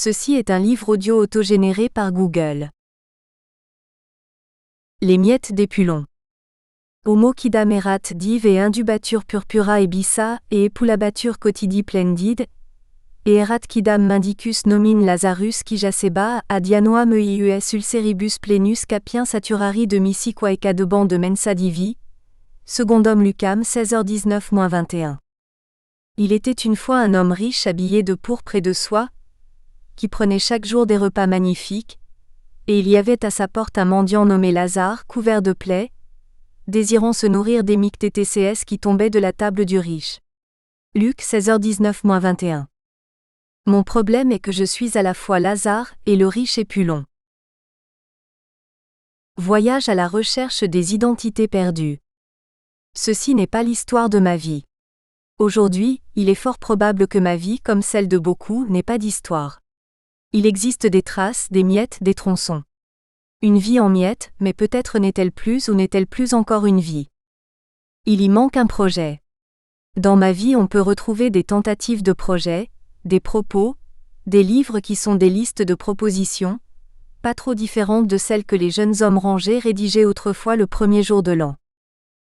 Ceci est un livre audio autogénéré par Google. Les miettes d'épulon. Homo quidam erat div et indubatur purpura ebissa et epulabatur cotidi splendid, et erat quidam mendicus nomin Lazarus qui jaceba ad ianoam eius ulceribus plenus capiens saturari de missi quaeca de ban de mensa divi, secondum Lucam 16h19-21. Il était une fois un homme riche habillé de pourpre et de soie, qui prenait chaque jour des repas magnifiques, et il y avait à sa porte un mendiant nommé Lazare, couvert de plaies, désirant se nourrir des miques TTCS qui tombaient de la table du riche. Luc 16h19-21. Mon problème est que je suis à la fois Lazare et le riche épulon. Voyage à la recherche des identités perdues. Ceci n'est pas l'histoire de ma vie. Aujourd'hui, il est fort probable que ma vie, comme celle de beaucoup, n'ait pas d'histoire. Il existe des traces, des miettes, des tronçons. Une vie en miettes, mais peut-être n'est-elle plus ou n'est-elle plus encore une vie. Il y manque un projet. Dans ma vie, on peut retrouver des tentatives de projets, des propos, des livres qui sont des listes de propositions, pas trop différentes de celles que les jeunes hommes rangés rédigeaient autrefois le premier jour de l'an.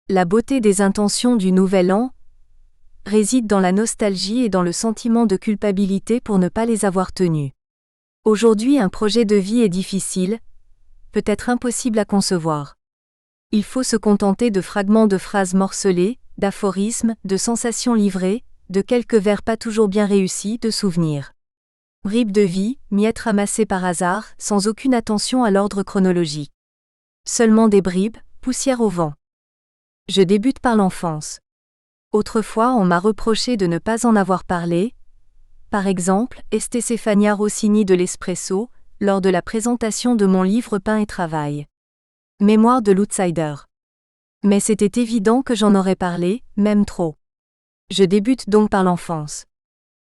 La beauté des intentions du nouvel an réside dans la nostalgie et dans le sentiment de culpabilité pour ne pas les avoir tenues. Aujourd'hui, un projet de vie est difficile, peut-être impossible à concevoir. Il faut se contenter de fragments de phrases morcelées, d'aphorismes, de sensations livrées, de quelques vers pas toujours bien réussis, de souvenirs. Bribes de vie, miettes ramassées par hasard, sans aucune attention à l'ordre chronologique. Seulement des bribes, poussière au vent. Je débute par l'enfance. Autrefois, on m'a reproché de ne pas en avoir parlé. Par exemple, Stéphania Rossini de l'Espresso, lors de la présentation de mon livre Pain et Travail. Mémoire de l'outsider. Mais c'était évident que j'en aurais parlé, même trop. Je débute donc par l'enfance.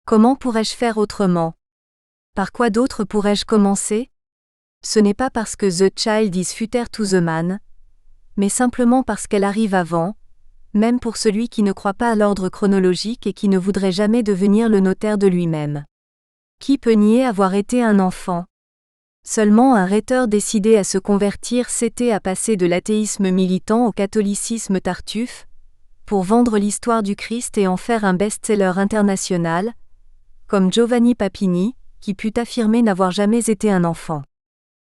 Comment pourrais-je faire autrement? Par quoi d'autre pourrais-je commencer? Ce n'est pas parce que The Child is futer to the man, mais simplement parce qu'elle arrive avant, même pour celui qui ne croit pas à l'ordre chronologique et qui ne voudrait jamais devenir le notaire de lui-même. Qui peut nier avoir été un enfant? Seulement un rhéteur décidé à se convertir s'était à passer de l'athéisme militant au catholicisme tartuffe, pour vendre l'histoire du Christ et en faire un best-seller international, comme Giovanni Papini, qui put affirmer n'avoir jamais été un enfant.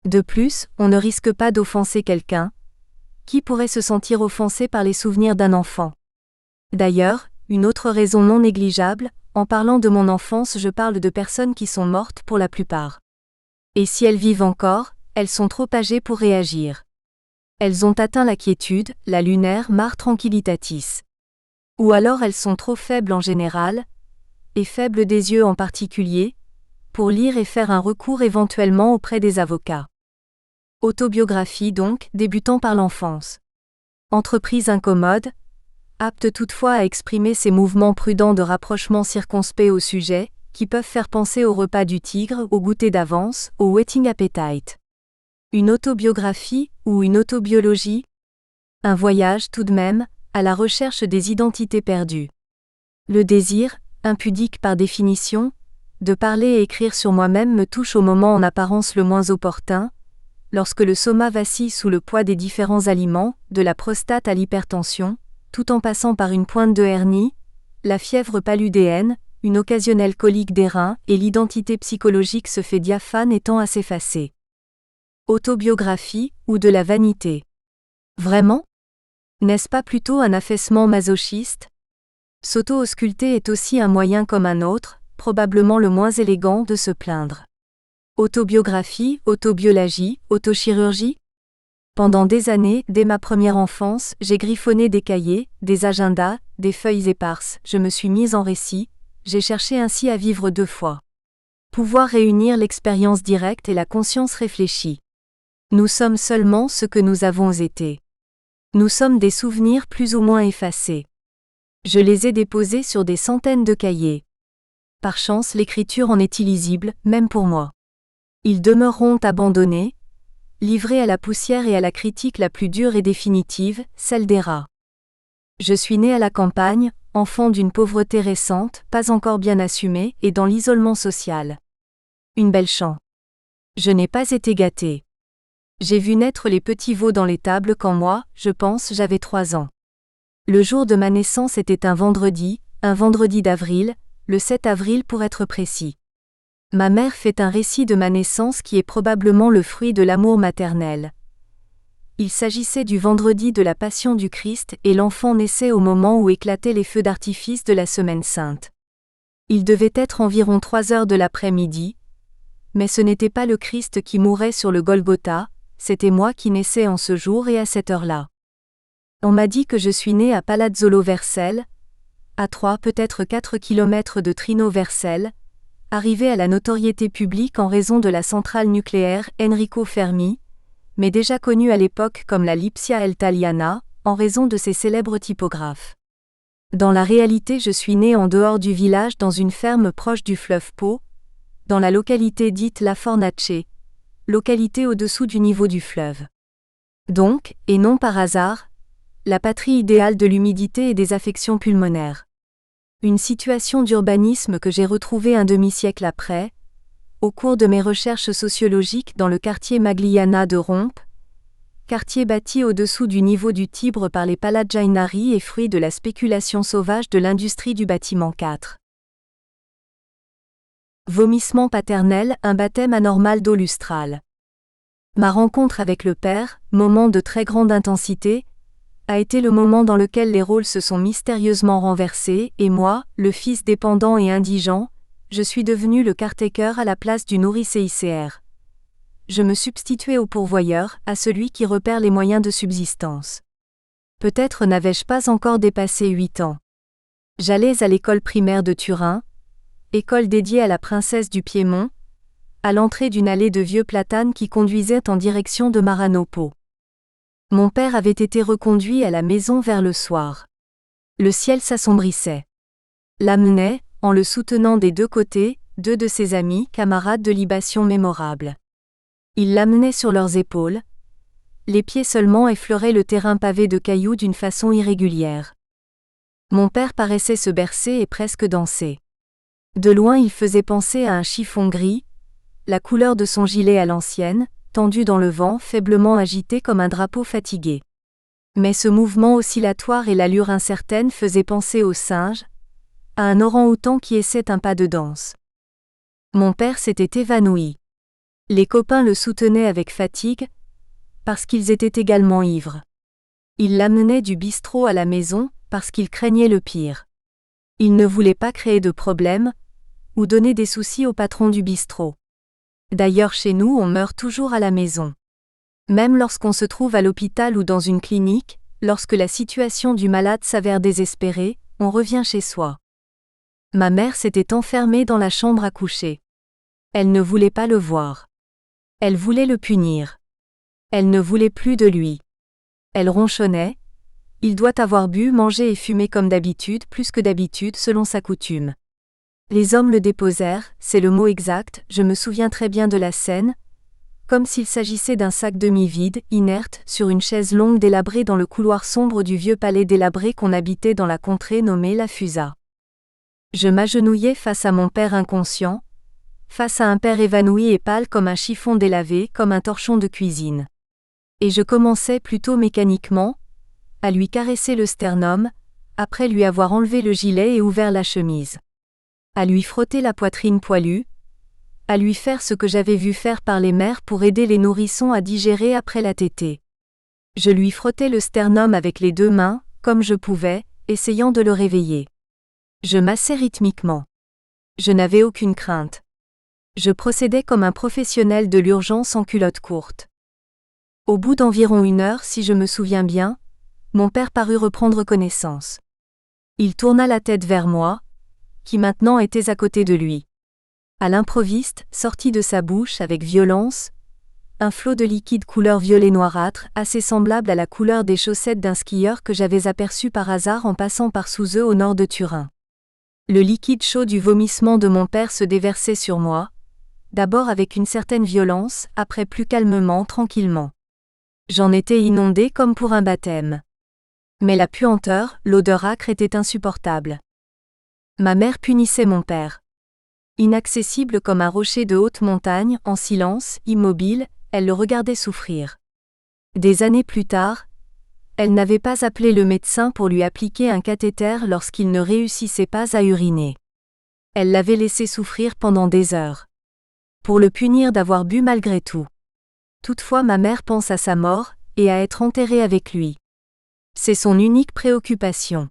De plus, on ne risque pas d'offenser quelqu'un. Qui pourrait se sentir offensé par les souvenirs d'un enfant? D'ailleurs, une autre raison non négligeable, en parlant de mon enfance, je parle de personnes qui sont mortes pour la plupart. Et si elles vivent encore, elles sont trop âgées pour réagir. Elles ont atteint la quiétude, la lunaire mare tranquillitatis. Ou alors elles sont trop faibles en général, et faibles des yeux en particulier, pour lire et faire un recours éventuellement auprès des avocats. Autobiographie donc, débutant par l'enfance. Entreprise incommode, apte toutefois à exprimer ses mouvements prudents de rapprochement circonspect au sujet, qui peuvent faire penser au repas du tigre, au goûter d'avance, au waiting appetite. Une autobiographie, ou une autobiologie? Un voyage tout de même, à la recherche des identités perdues. Le désir, impudique par définition, de parler et écrire sur moi-même me touche au moment en apparence le moins opportun, lorsque le soma vacille sous le poids des différents aliments, de la prostate à l'hypertension, tout en passant par une pointe de hernie, la fièvre paludéenne, une occasionnelle colique des reins et l'identité psychologique se fait diaphane et tend à s'effacer. Autobiographie, ou de la vanité. Vraiment? N'est-ce pas plutôt un affaissement masochiste? S'auto-ausculter est aussi un moyen comme un autre, probablement le moins élégant, de se plaindre. Autobiographie, autobiologie, autochirurgie? Pendant des années, dès ma première enfance, j'ai griffonné des cahiers, des agendas, des feuilles éparses, je me suis mise en récit, j'ai cherché ainsi à vivre deux fois. Pouvoir réunir l'expérience directe et la conscience réfléchie. Nous sommes seulement ce que nous avons été. Nous sommes des souvenirs plus ou moins effacés. Je les ai déposés sur des centaines de cahiers. Par chance, l'écriture en est illisible, même pour moi. Ils demeureront abandonnés, livrés à la poussière et à la critique la plus dure et définitive, celle des rats. Je suis né à la campagne, enfant d'une pauvreté récente, pas encore bien assumée, et dans l'isolement social. Une belle chance. Je n'ai pas été gâtée. J'ai vu naître les petits veaux dans l'étable quand moi, je pense, j'avais 3 ans. Le jour de ma naissance était un vendredi d'avril, le 7 avril pour être précis. Ma mère fait un récit de ma naissance qui est probablement le fruit de l'amour maternel. Il s'agissait du vendredi de la Passion du Christ et l'enfant naissait au moment où éclataient les feux d'artifice de la Semaine Sainte. Il devait être environ 3 heures de l'après-midi, mais ce n'était pas le Christ qui mourait sur le Golgotha, c'était moi qui naissais en ce jour et à cette heure-là. On m'a dit que je suis née à Palazzolo Vercel, à 3 peut-être 4 kilomètres de Trino Vercel, arrivé à la notoriété publique en raison de la centrale nucléaire Enrico Fermi, mais déjà connue à l'époque comme la Lipsia Italiana, en raison de ses célèbres typographes. Dans la réalité, je suis née en dehors du village dans une ferme proche du fleuve Pô, dans la localité dite La Fornace, localité au-dessous du niveau du fleuve. Donc, et non par hasard, la patrie idéale de l'humidité et des affections pulmonaires. Une situation d'urbanisme que j'ai retrouvée un demi-siècle après, au cours de mes recherches sociologiques dans le quartier Magliana de Rompes, quartier bâti au-dessous du niveau du Tibre par les Palaggianari et fruit de la spéculation sauvage de l'industrie du bâtiment 4. Vomissement paternel, un baptême anormal d'eau lustrale. Ma rencontre avec le Père, moment de très grande intensité, a été le moment dans lequel les rôles se sont mystérieusement renversés et moi, le fils dépendant et indigent, je suis devenu le caretaker à la place du nourrice ICR. Je me substituais au pourvoyeur, à celui qui repère les moyens de subsistance. Peut-être n'avais-je pas encore dépassé 8 ans. J'allais à l'école primaire de Turin, école dédiée à la princesse du Piémont, à l'entrée d'une allée de vieux platanes qui conduisait en direction de Maranopo. Mon père avait été reconduit à la maison vers le soir. Le ciel s'assombrissait. L'amenait, en le soutenant des 2 côtés, 2 de ses amis, camarades de libation mémorables. Ils l'amenaient sur leurs épaules. Les pieds seulement effleuraient le terrain pavé de cailloux d'une façon irrégulière. Mon père paraissait se bercer et presque danser. De loin il faisait penser à un chiffon gris, la couleur de son gilet à l'ancienne, tendu dans le vent, faiblement agité comme un drapeau fatigué. Mais ce mouvement oscillatoire et l'allure incertaine faisaient penser au singe, à un orang-outan qui essaie un pas de danse. Mon père s'était évanoui. Les copains le soutenaient avec fatigue, parce qu'ils étaient également ivres. Ils l'amenaient du bistrot à la maison, parce qu'ils craignaient le pire. Ils ne voulaient pas créer de problèmes, ou donner des soucis au patron du bistrot. D'ailleurs chez nous on meurt toujours à la maison. Même lorsqu'on se trouve à l'hôpital ou dans une clinique, lorsque la situation du malade s'avère désespérée, on revient chez soi. Ma mère s'était enfermée dans la chambre à coucher. Elle ne voulait pas le voir. Elle voulait le punir. Elle ne voulait plus de lui. Elle ronchonnait. Il doit avoir bu, mangé et fumé comme d'habitude, plus que d'habitude selon sa coutume. Les hommes le déposèrent, c'est le mot exact, je me souviens très bien de la scène, comme s'il s'agissait d'un sac demi-vide, inerte, sur une chaise longue délabrée dans le couloir sombre du vieux palais délabré qu'on habitait dans la contrée nommée la Fusa. Je m'agenouillais face à mon père inconscient, face à un père évanoui et pâle comme un chiffon délavé, comme un torchon de cuisine. Et je commençais plutôt mécaniquement, à lui caresser le sternum, après lui avoir enlevé le gilet et ouvert la chemise. À lui frotter la poitrine poilue, à lui faire ce que j'avais vu faire par les mères pour aider les nourrissons à digérer après la tétée. Je lui frottais le sternum avec les 2 mains, comme je pouvais, essayant de le réveiller. Je massais rythmiquement. Je n'avais aucune crainte. Je procédais comme un professionnel de l'urgence en culotte courte. Au bout d'environ 1 heure, si je me souviens bien, mon père parut reprendre connaissance. Il tourna la tête vers moi, qui maintenant était à côté de lui. À l'improviste, sortit de sa bouche avec violence, un flot de liquide couleur violet noirâtre, assez semblable à la couleur des chaussettes d'un skieur que j'avais aperçu par hasard en passant par sous eux au nord de Turin. Le liquide chaud du vomissement de mon père se déversait sur moi, d'abord avec une certaine violence, après plus calmement, tranquillement. J'en étais inondée comme pour un baptême. Mais la puanteur, l'odeur âcre était insupportable. Ma mère punissait mon père. Inaccessible comme un rocher de haute montagne, en silence, immobile, elle le regardait souffrir. Des années plus tard, elle n'avait pas appelé le médecin pour lui appliquer un cathéter lorsqu'il ne réussissait pas à uriner. Elle l'avait laissé souffrir pendant des heures. Pour le punir d'avoir bu malgré tout. Toutefois ma mère pense à sa mort, et à être enterrée avec lui. C'est son unique préoccupation.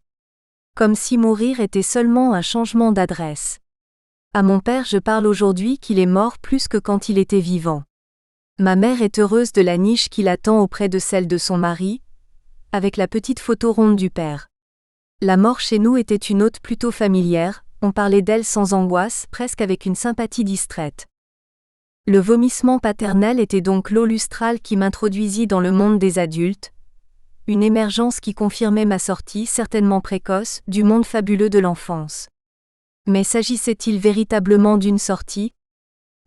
Comme si mourir était seulement un changement d'adresse. À mon père je parle aujourd'hui qu'il est mort plus que quand il était vivant. Ma mère est heureuse de la niche qui l'attend auprès de celle de son mari, avec la petite photo ronde du père. La mort chez nous était une hôte plutôt familière, on parlait d'elle sans angoisse, presque avec une sympathie distraite. Le vomissement paternel était donc l'eau lustrale qui m'introduisit dans le monde des adultes, une émergence qui confirmait ma sortie certainement précoce du monde fabuleux de l'enfance. Mais s'agissait-il véritablement d'une sortie?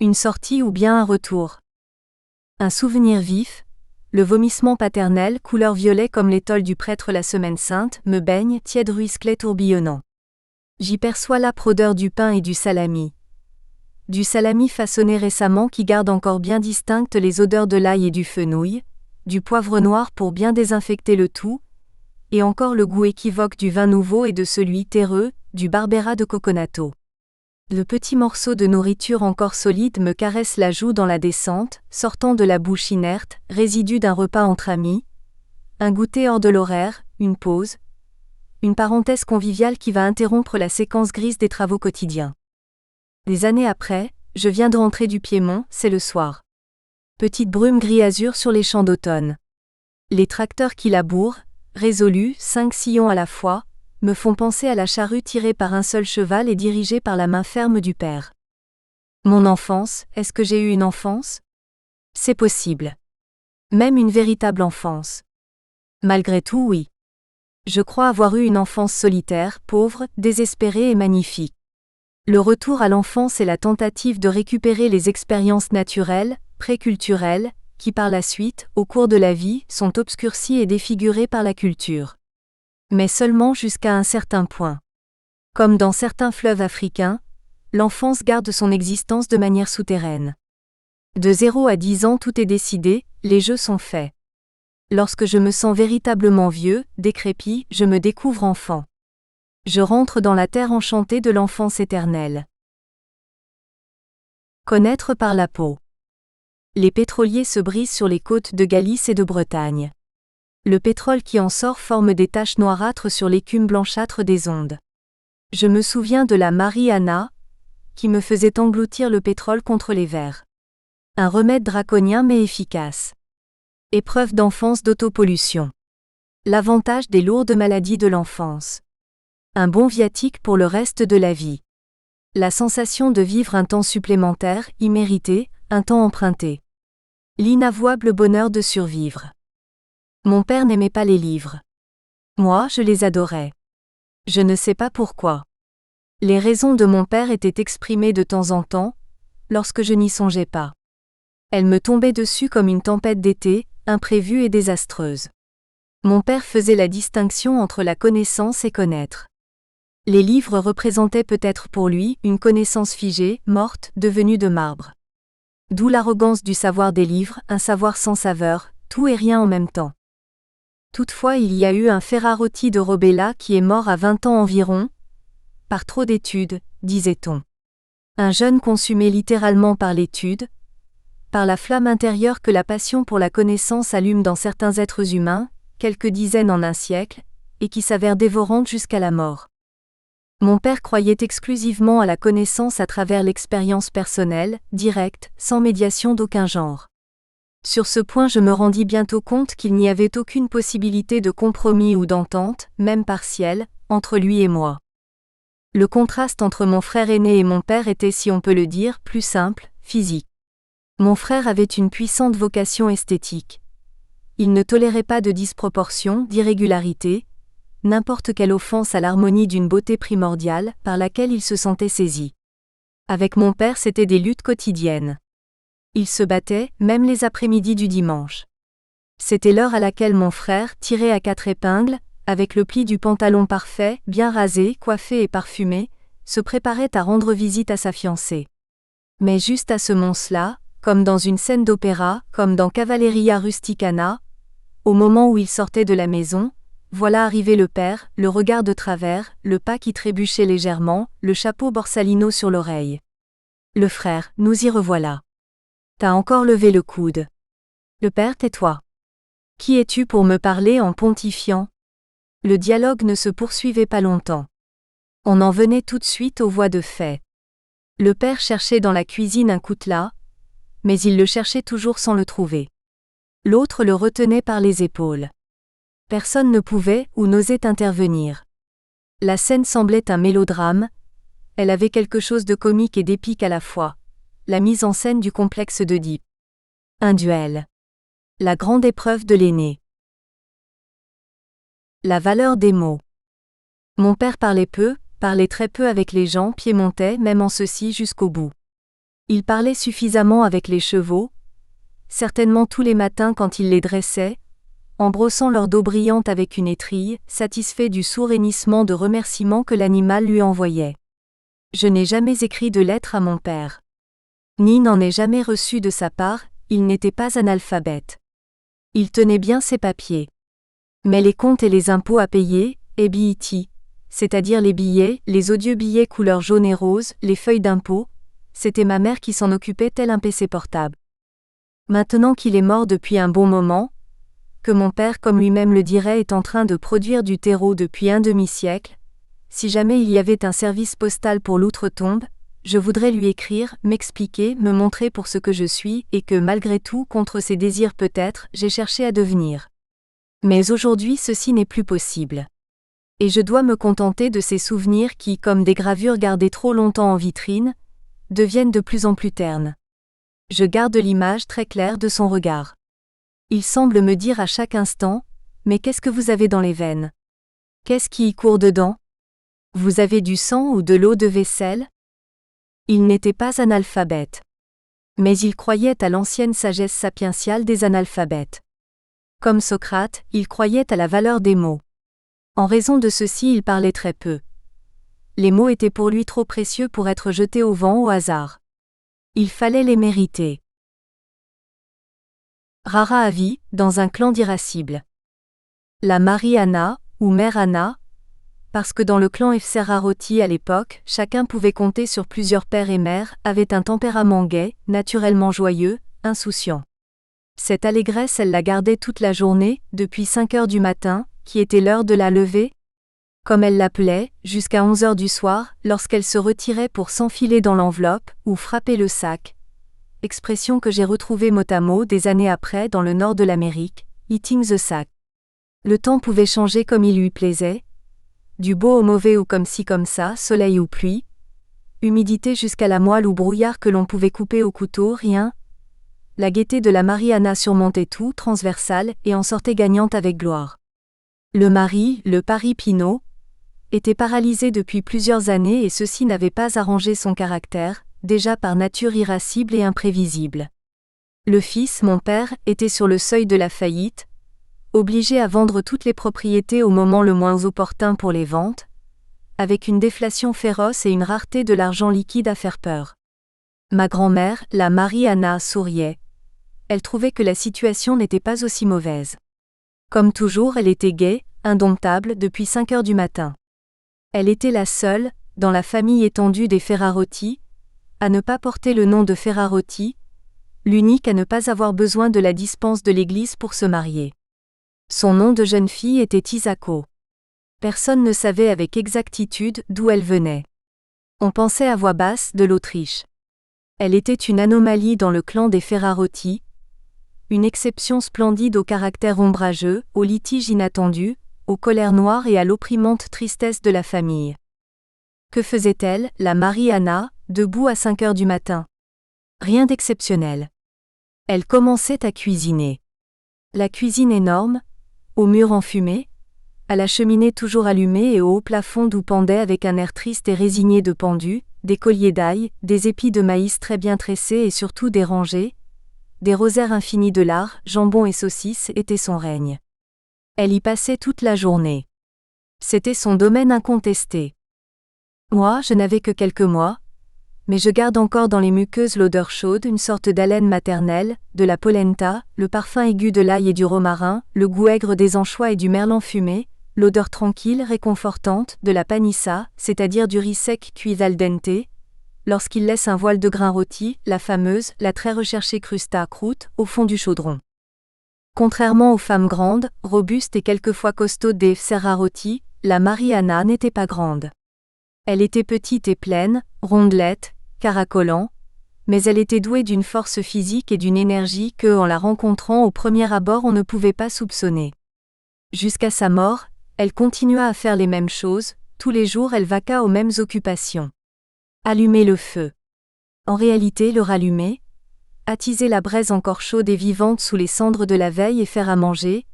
Une sortie ou bien un retour? Un souvenir vif, le vomissement paternel, couleur violet comme l'étole du prêtre la semaine sainte, me baigne, tiède ruisselet tourbillonnant. J'y perçois l'âpre odeur du pain et du salami. Du salami façonné récemment qui garde encore bien distinctes les odeurs de l'ail et du fenouil, du poivre noir pour bien désinfecter le tout, et encore le goût équivoque du vin nouveau et de celui terreux, du Barbera de Coconato. Le petit morceau de nourriture encore solide me caresse la joue dans la descente, sortant de la bouche inerte, résidu d'un repas entre amis, un goûter hors de l'horaire, une pause, une parenthèse conviviale qui va interrompre la séquence grise des travaux quotidiens. Des années après, je viens de rentrer du Piémont, c'est le soir. Petite brume gris-azur sur les champs d'automne. Les tracteurs qui labourent, résolus, 5 sillons à la fois, me font penser à la charrue tirée par un seul cheval et dirigée par la main ferme du père. Mon enfance, est-ce que j'ai eu une enfance? C'est possible. Même une véritable enfance. Malgré tout, oui. Je crois avoir eu une enfance solitaire, pauvre, désespérée et magnifique. Le retour à l'enfance est la tentative de récupérer les expériences naturelles, préculturelles, qui par la suite, au cours de la vie, sont obscurcies et défigurées par la culture. Mais seulement jusqu'à un certain point. Comme dans certains fleuves africains, l'enfance garde son existence de manière souterraine. De 0 à 10 ans tout est décidé, les jeux sont faits. Lorsque je me sens véritablement vieux, décrépit, je me découvre enfant. Je rentre dans la terre enchantée de l'enfance éternelle. Connaître par la peau. Les pétroliers se brisent sur les côtes de Galice et de Bretagne. Le pétrole qui en sort forme des taches noirâtres sur l'écume blanchâtre des ondes. Je me souviens de la Marie-Anna, qui me faisait engloutir le pétrole contre les vers. Un remède draconien mais efficace. Épreuve d'enfance d'autopollution. L'avantage des lourdes maladies de l'enfance. Un bon viatique pour le reste de la vie. La sensation de vivre un temps supplémentaire, immérité, un temps emprunté. L'inavouable bonheur de survivre. Mon père n'aimait pas les livres. Moi, je les adorais. Je ne sais pas pourquoi. Les raisons de mon père étaient exprimées de temps en temps, lorsque je n'y songeais pas. Elles me tombaient dessus comme une tempête d'été, imprévue et désastreuse. Mon père faisait la distinction entre la connaissance et connaître. Les livres représentaient peut-être pour lui une connaissance figée, morte, devenue de marbre. D'où l'arrogance du savoir des livres, un savoir sans saveur, tout et rien en même temps. Toutefois il y a eu un Ferrarotti de Robella qui est mort à 20 ans environ, par trop d'études, disait-on. Un jeune consumé littéralement par l'étude, par la flamme intérieure que la passion pour la connaissance allume dans certains êtres humains, quelques dizaines en un siècle, et qui s'avère dévorante jusqu'à la mort. Mon père croyait exclusivement à la connaissance à travers l'expérience personnelle, directe, sans médiation d'aucun genre. Sur ce point je me rendis bientôt compte qu'il n'y avait aucune possibilité de compromis ou d'entente, même partielle, entre lui et moi. Le contraste entre mon frère aîné et mon père était, si on peut le dire, plus simple, physique. Mon frère avait une puissante vocation esthétique. Il ne tolérait pas de disproportion, d'irrégularité, n'importe quelle offense à l'harmonie d'une beauté primordiale, par laquelle il se sentait saisi. Avec mon père c'était des luttes quotidiennes. Il se battait, même les après-midi du dimanche. C'était l'heure à laquelle mon frère, tiré à 4 épingles, avec le pli du pantalon parfait, bien rasé, coiffé et parfumé, se préparait à rendre visite à sa fiancée. Mais juste à ce moment-là, comme dans une scène d'opéra, comme dans Cavalleria Rusticana, au moment où il sortait de la maison, voilà arrivé le père, le regard de travers, le pas qui trébuchait légèrement, le chapeau borsalino sur l'oreille. Le frère, nous y revoilà. T'as encore levé le coude. Le père, tais-toi. Qui es-tu pour me parler en pontifiant ? Le dialogue ne se poursuivait pas longtemps. On en venait tout de suite aux voies de fait. Le père cherchait dans la cuisine un coutelas, mais il le cherchait toujours sans le trouver. L'autre le retenait par les épaules. Personne ne pouvait ou n'osait intervenir. La scène semblait un mélodrame, elle avait quelque chose de comique et d'épique à la fois, la mise en scène du complexe d'Œdipe. Un duel. La grande épreuve de l'aîné. La valeur des mots. Mon père parlait peu, parlait très peu avec les gens, piémontais même en ceci jusqu'au bout. Il parlait suffisamment avec les chevaux, certainement tous les matins quand il les dressait, en brossant leur dos brillante avec une étrille, satisfait du sourd hennissement de remerciement que l'animal lui envoyait. Je n'ai jamais écrit de lettre à mon père. Ni n'en ai jamais reçu de sa part, il n'était pas analphabète. Il tenait bien ses papiers. Mais les comptes et les impôts à payer, et BIT, c'est-à-dire les billets, les odieux billets couleur jaune et rose, les feuilles d'impôts, c'était ma mère qui s'en occupait tel un PC portable. Maintenant qu'il est mort depuis un bon moment, que mon père comme lui-même le dirait est en train de produire du terreau depuis un demi-siècle, si jamais il y avait un service postal pour l'outre-tombe, je voudrais lui écrire, m'expliquer, me montrer pour ce que je suis et que malgré tout, contre ses désirs peut-être, j'ai cherché à devenir. Mais aujourd'hui ceci n'est plus possible. Et je dois me contenter de ces souvenirs qui, comme des gravures gardées trop longtemps en vitrine, deviennent de plus en plus ternes. Je garde l'image très claire de son regard. Il semble me dire à chaque instant, « Mais qu'est-ce que vous avez dans les veines ? Qu'est-ce qui y court dedans ? Vous avez du sang ou de l'eau de vaisselle ?» Il n'était pas analphabète. Mais il croyait à l'ancienne sagesse sapientiale des analphabètes. Comme Socrate, il croyait à la valeur des mots. En raison de ceci, il parlait très peu. Les mots étaient pour lui trop précieux pour être jetés au vent au hasard. Il fallait les mériter. Rara avis, dans un clan d'irascibles. La Marie Anna, ou Mère Anna, parce que dans le clan Ferrarotti à l'époque, chacun pouvait compter sur plusieurs pères et mères, avait un tempérament gai, naturellement joyeux, insouciant. Cette allégresse elle la gardait toute la journée, depuis 5 heures du matin, qui était l'heure de la levée, comme elle l'appelait, jusqu'à 11 heures du soir, lorsqu'elle se retirait pour s'enfiler dans l'enveloppe, ou frapper le sac. Expression que j'ai retrouvée mot à mot des années après dans le nord de l'Amérique, eating the sack. Le temps pouvait changer comme il lui plaisait, du beau au mauvais ou comme ci comme ça, soleil ou pluie, humidité jusqu'à la moelle ou brouillard que l'on pouvait couper au couteau, rien. La gaieté de la Marie Anna surmontait tout, transversale, et en sortait gagnante avec gloire. Le mari, le Paris Pinot, était paralysé depuis plusieurs années et ceci n'avait pas arrangé son caractère, déjà par nature irascible et imprévisible. Le fils, mon père, était sur le seuil de la faillite, obligé à vendre toutes les propriétés au moment le moins opportun pour les ventes, avec une déflation féroce et une rareté de l'argent liquide à faire peur. Ma grand-mère, la Marie Anna, souriait. Elle trouvait que la situation n'était pas aussi mauvaise. Comme toujours, elle était gaie, indomptable depuis 5 heures du matin. Elle était la seule, dans la famille étendue des Ferrarotti, à ne pas porter le nom de Ferrarotti, l'unique à ne pas avoir besoin de la dispense de l'église pour se marier. Son nom de jeune fille était Isako. Personne ne savait avec exactitude d'où elle venait. On pensait à voix basse de l'Autriche. Elle était une anomalie dans le clan des Ferrarotti, une exception splendide au caractère ombrageux, aux litiges inattendus, aux colères noires et à l'opprimante tristesse de la famille. Que faisait-elle, la Marie Anna, debout à 5 heures du matin ? Rien d'exceptionnel. Elle commençait à cuisiner. La cuisine énorme, aux murs enfumés, à la cheminée toujours allumée et au haut plafond d'où pendaient avec un air triste et résigné de pendus, des colliers d'ail, des épis de maïs très bien tressés et surtout des rangées, des rosaires infinis de lard, jambon et saucisses était son règne. Elle y passait toute la journée. C'était son domaine incontesté. Moi, je n'avais que quelques mois, mais je garde encore dans les muqueuses l'odeur chaude, une sorte d'haleine maternelle, de la polenta, le parfum aigu de l'ail et du romarin, le goût aigre des anchois et du merlan fumé, l'odeur tranquille, réconfortante, de la panissa, c'est-à-dire du riz sec cuit al dente, lorsqu'il laisse un voile de grains rôtis, la fameuse, la très recherchée crusta à croûte, au fond du chaudron. Contrairement aux femmes grandes, robustes et quelquefois costaudes des Serrarotti, la Mariana n'était pas grande. Elle était petite et pleine, rondelette, caracolant, mais elle était douée d'une force physique et d'une énergie que, en la rencontrant au premier abord, on ne pouvait pas soupçonner. Jusqu'à sa mort, elle continua à faire les mêmes choses, tous les jours elle vaqua aux mêmes occupations. Allumer le feu. En réalité le rallumer, attiser la braise encore chaude et vivante sous les cendres de la veille et faire à manger,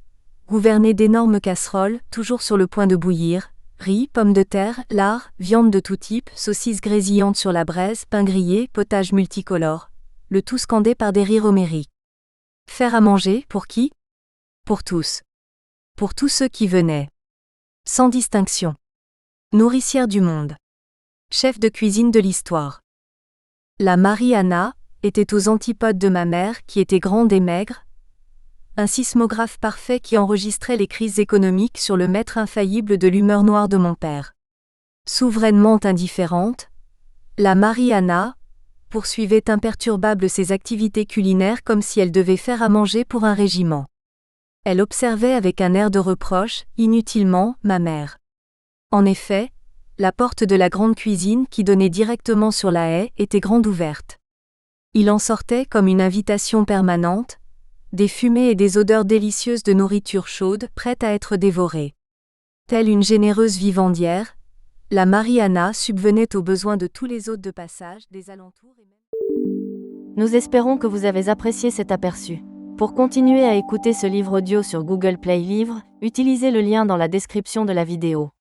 gouverner d'énormes casseroles, toujours sur le point de bouillir, riz, pommes de terre, lard, viande de tout type, saucisses grésillantes sur la braise, pain grillé, potage multicolore, le tout scandé par des rires homériques. Faire à manger, pour qui? Pour tous. Pour tous ceux qui venaient. Sans distinction. Nourricière du monde. Chef de cuisine de l'histoire. La Mariana était aux antipodes de ma mère qui était grande et maigre, un sismographe parfait qui enregistrait les crises économiques sur le mètre infaillible de l'humeur noire de mon père. Souverainement indifférente, la Mariana poursuivait imperturbable ses activités culinaires comme si elle devait faire à manger pour un régiment. Elle observait avec un air de reproche, inutilement, ma mère. En effet, la porte de la grande cuisine qui donnait directement sur la haie était grande ouverte. Il en sortait comme une invitation permanente, des fumées et des odeurs délicieuses de nourriture chaude prête à être dévorée. Telle une généreuse vivandière, la Mariana subvenait aux besoins de tous les hôtes de passage, des alentours et même... Nous espérons que vous avez apprécié cet aperçu. Pour continuer à écouter ce livre audio sur Google Play Livres, utilisez le lien dans la description de la vidéo.